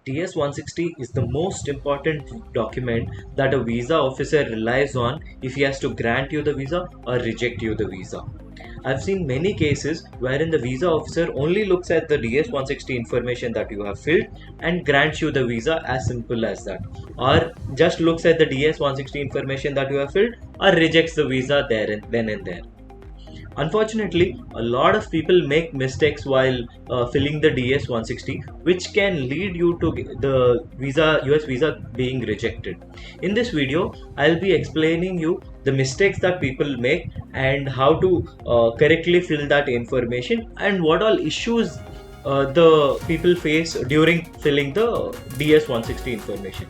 DS160 is the most important document that a visa officer relies on if he has to grant you the visa or reject you the visa. I've seen many cases wherein the visa officer only looks at the DS160 information that you have filled and grants you the visa, as simple as that. Or just looks at the DS160 information that you have filled or rejects the visa there and then and there. Unfortunately, a lot of people make mistakes while filling the DS160, which can lead you to the US visa being rejected. In this video, I'll be explaining you the mistakes that people make and how to correctly fill that information and what all issues the people face during filling the DS160 information.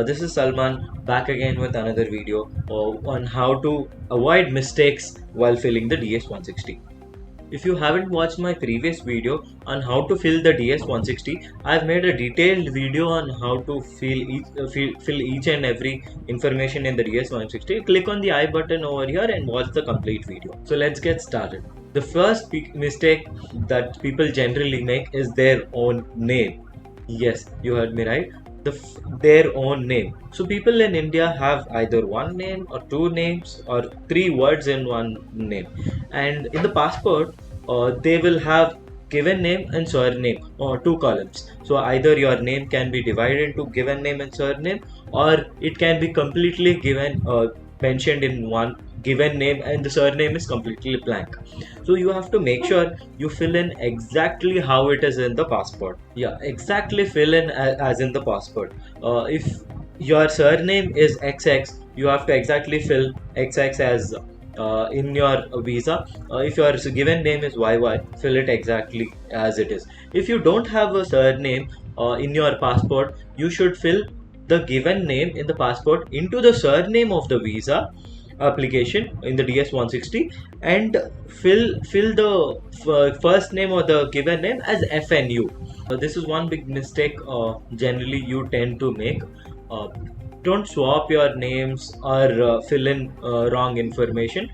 This is Salman back again with another video on how to avoid mistakes while filling the DS160. If you haven't watched my previous video on how to fill the DS160, I've made a detailed video on how to fill each and every information in the DS160. Click on the I button over here and watch the complete video. So let's get started. The first mistake that people generally make is their own name. Yes, you heard me right. Their own name. So people in India have either one name or two names or three words in one name, and in the passport they will have given name and surname or two columns. So either your name can be divided into given name and surname, or it can be completely given mentioned in one given name and the surname is completely blank. So you have to make sure you fill in exactly how it is in the passport. Yeah, exactly fill in as in the passport. If your surname is XX, you have to exactly fill XX as in your visa. If your given name is YY, fill it exactly as it is. If you don't have a surname in your passport, you should fill the given name in the passport into the surname of the visa application in the DS160 and fill the first name or the given name as FNU. This is one big mistake generally you tend to make. Don't swap your names or fill in wrong information.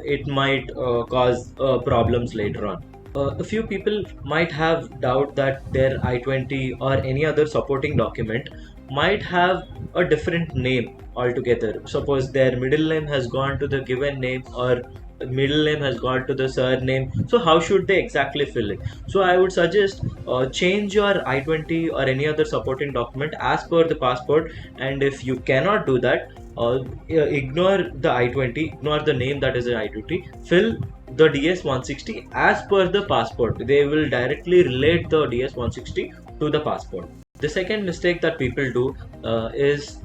It might cause problems later on. A few people might have doubt that their I-20 or any other supporting document might have a different name altogether. Suppose their middle name has gone to the given name or middle name has gone to the surname. So how should they exactly fill it? So I would suggest change your I-20 or any other supporting document as per the passport, and if you cannot do that, ignore the I-20, ignore the name that is in I-20, fill the DS160 as per the passport. They will directly relate the DS160 to the passport. The second mistake that people do is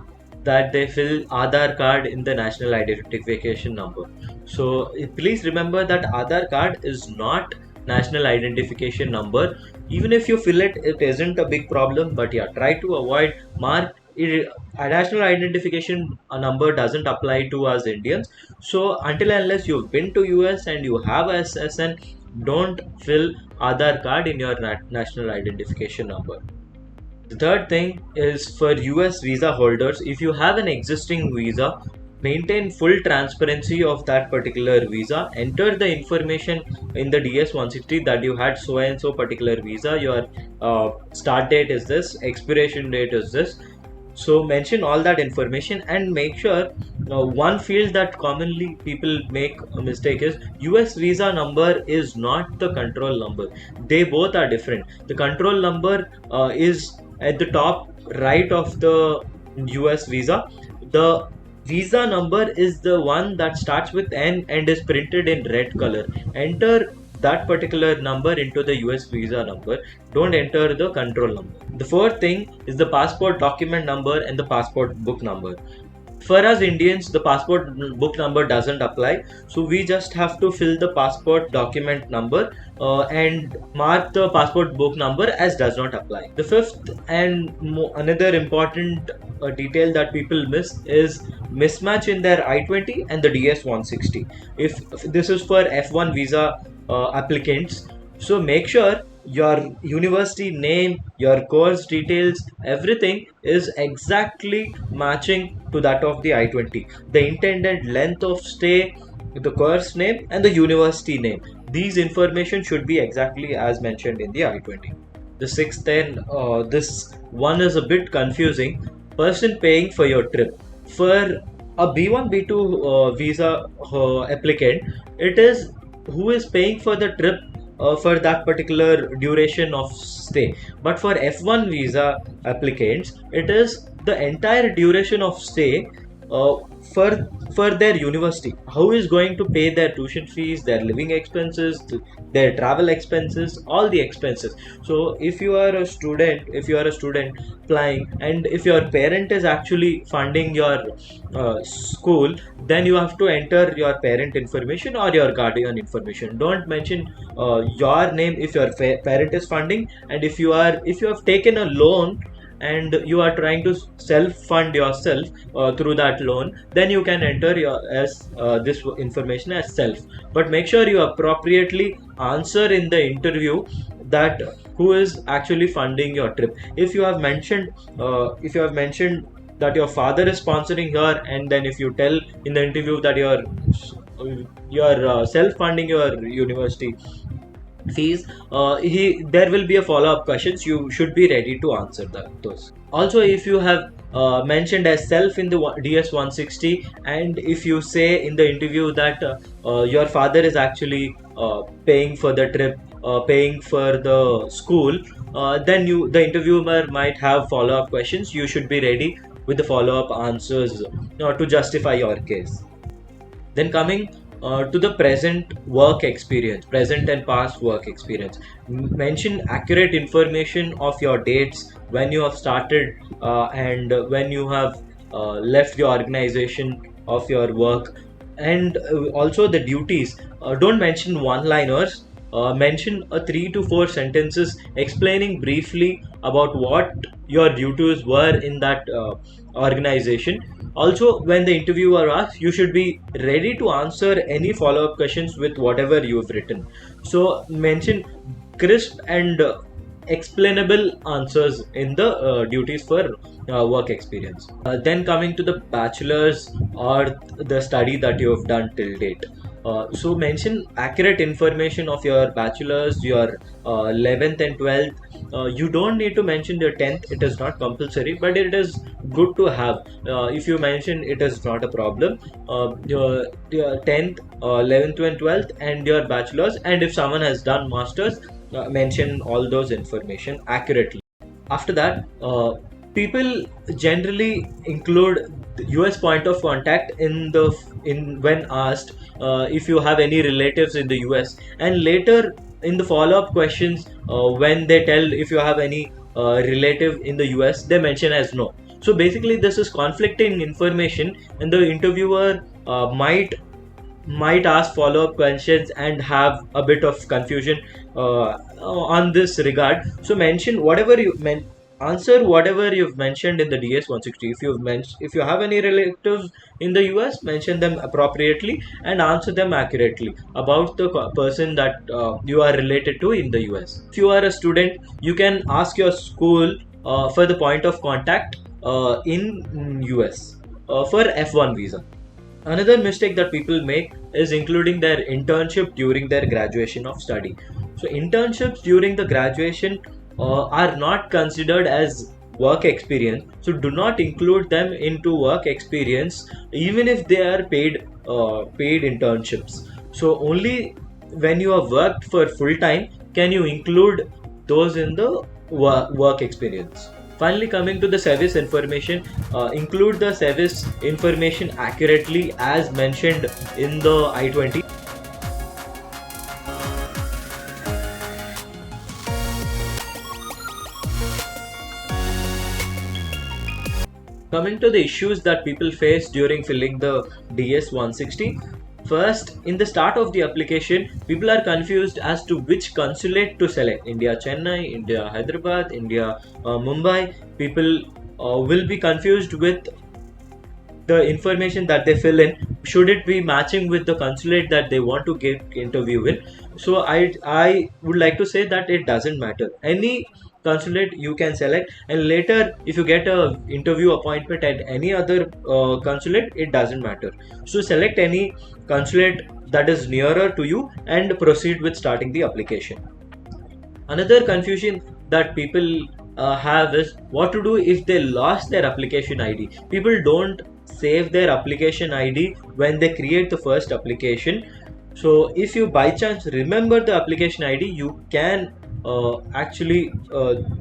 that they fill Aadhaar card in the national identification number. So please remember that Aadhaar card is not national identification number. Even if you fill it, it isn't a big problem, but yeah, try to avoid mark it. A national identification number doesn't apply to us Indians. So until unless you've been to US and you have a SSN, don't fill Aadhaar card in your national identification number. The third thing is for US visa holders. If you have an existing visa, maintain full transparency of that particular visa. Enter the information in the DS160 that you had so and so particular visa. Your start date is this, expiration date is this. So mention all that information and make sure one field that commonly people make a mistake is US visa number is not the control number. They both are different. The control number is at the top right of the US visa. The visa number is the one that starts with N and is printed in red color. Enter that particular number into the US visa number. Don't enter the control number. The fourth thing is the passport document number and the passport book number. For us Indians, the passport book number doesn't apply, so we just have to fill the passport document number and mark the passport book number as does not apply. The fifth and another important detail that people miss is mismatch in their I-20 and the DS160. If this is for F1 visa applicants, so make sure your university name, your course details, everything is exactly matching to that of the I-20. The intended length of stay, the course name, and the university name. These information should be exactly as mentioned in the I-20. The 610, this one is a bit confusing. Person paying for your trip. For a B1, B2 visa applicant, it is who is paying for the trip for that particular duration of stay. But for F1 visa applicants, it is the entire duration of stay uh, for for their university. Who is going to pay their tuition fees, their living expenses, their travel expenses, all the expenses. So if you are a student applying, and if your parent is actually funding your school, then you have to enter your parent information or your guardian information. Don't mention your name if your parent is funding, and if you have taken a loan and you are trying to self fund yourself through that loan, then you can enter your as this information as self. But make sure you appropriately answer in the interview that who is actually funding your trip. If you have mentioned that your father is sponsoring here, and then if you tell in the interview that you're self funding your university fees, he there will be a follow-up questions. You should be ready to answer those. Also, if you have mentioned as self in the DS160, and if you say in the interview that your father is actually paying for the trip, paying for the school, then the interviewer might have follow-up questions. You should be ready with the follow-up answers to justify your case. Then coming to the present work experience, present and past work experience. Mention accurate information of your dates, when you have started and when you have left the organization of your work, and also the duties. Don't mention one-liners. Mention a 3 to 4 sentences explaining briefly about what your duties were in that organization. Also, when the interviewer asks, you should be ready to answer any follow-up questions with whatever you've written. So mention crisp and explainable answers in the duties for work experience. Then coming to the bachelor's or the study that you have done till date. So mention accurate information of your bachelor's, your 11th and 12th. You don't need to mention your 10th, it is not compulsory, but it is good to have. If you mention, it is not a problem. Your 10th, 11th and 12th, and your bachelor's, and if someone has done masters, mention all those information accurately. After that, people generally include the US point of contact in when asked if you have any relatives in the US, and later in the follow-up questions, when they tell if you have any relative in the US, they mention as no. So basically, this is conflicting information, and the interviewer might ask follow-up questions and have a bit of confusion on this regard. So mention whatever answer whatever you've mentioned in the DS160. If you have any relatives in the US, mention them appropriately and answer them accurately about the person that you are related to in the US. If you are a student, you can ask your school for the point of contact in US for F1 visa. Another mistake that people make is including their internship during their graduation of study. So internships during the graduation are not considered as work experience. So do not include them into work experience, even if they are paid internships. So only when you have worked for full time can you include those in the work experience. Finally, coming to the service information, include the service information accurately as mentioned in the I-20. Coming to the issues that people face during filling the DS160. First, in the start of the application, people are confused as to which consulate to select. India Chennai, India Hyderabad, India Mumbai. People will be confused with the information that they fill in. should it be matching with the consulate that they want to get interview in? So I would like to say that it doesn't matter. Any consulate you can select, and later if you get a interview appointment at any other consulate, it doesn't matter. So select any consulate that is nearer to you and proceed with starting the application. Another confusion that people have is what to do if they lost their application ID. People don't save their application ID when they create the first application. So if you by chance remember the application ID, you can actually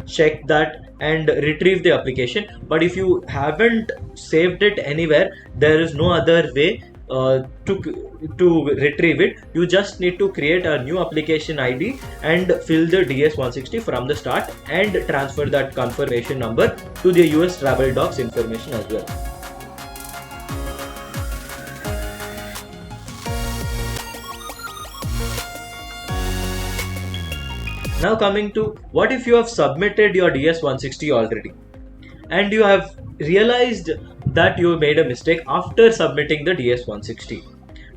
check that and retrieve the application. But if you haven't saved it anywhere, there is no other way to retrieve it. You just need to create a new application ID and fill the DS160 from the start and transfer that confirmation number to the US travel docs information as well. Now coming to, what if you have submitted your DS160 already and you have realized that you made a mistake after submitting the DS160?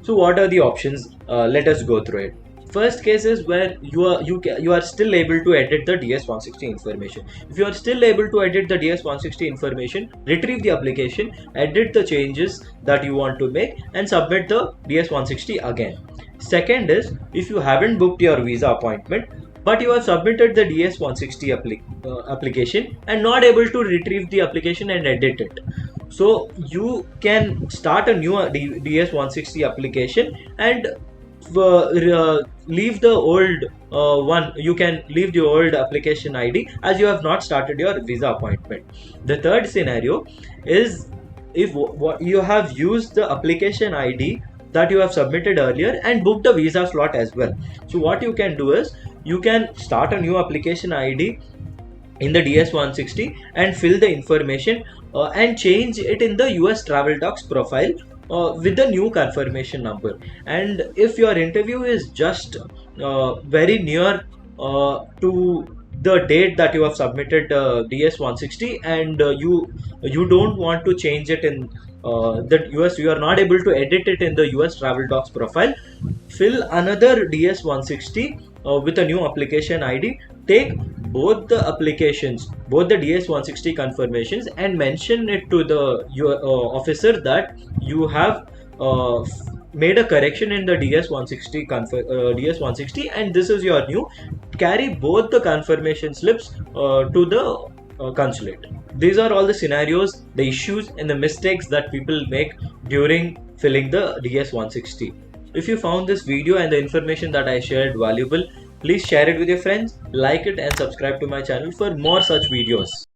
So what are the options? Let us go through it. First case is where you are still able to edit the DS160 information. If you are still able to edit the DS160 information, retrieve the application, edit the changes that you want to make, and submit the DS160 again. Second is, if you haven't booked your visa appointment, but you have submitted the DS160 application and not able to retrieve the application and edit it. So you can start a new DS160 application and leave the old one. You can leave the old application ID as you have not started your visa appointment. The third scenario is if you have used the application ID that you have submitted earlier and booked a visa slot as well. So what you can do is, you can start a new application ID in the DS160 and fill the information and change it in the US travel docs profile with the new confirmation number. And if your interview is just very near to the date that you have submitted DS160 and you don't want to change it in the US, you are not able to edit it in the US travel docs profile, fill another DS160 with a new application ID. Take both the applications, both the DS160 confirmations, and mention it to the your officer that you have made a correction in the DS160 DS160 and this is your new. Carry both the confirmation slips to the consulate. These are all the scenarios, the issues and the mistakes that people make during filling the DS160. If you found this video and the information that I shared valuable, please share it with your friends, like it and subscribe to my channel for more such videos.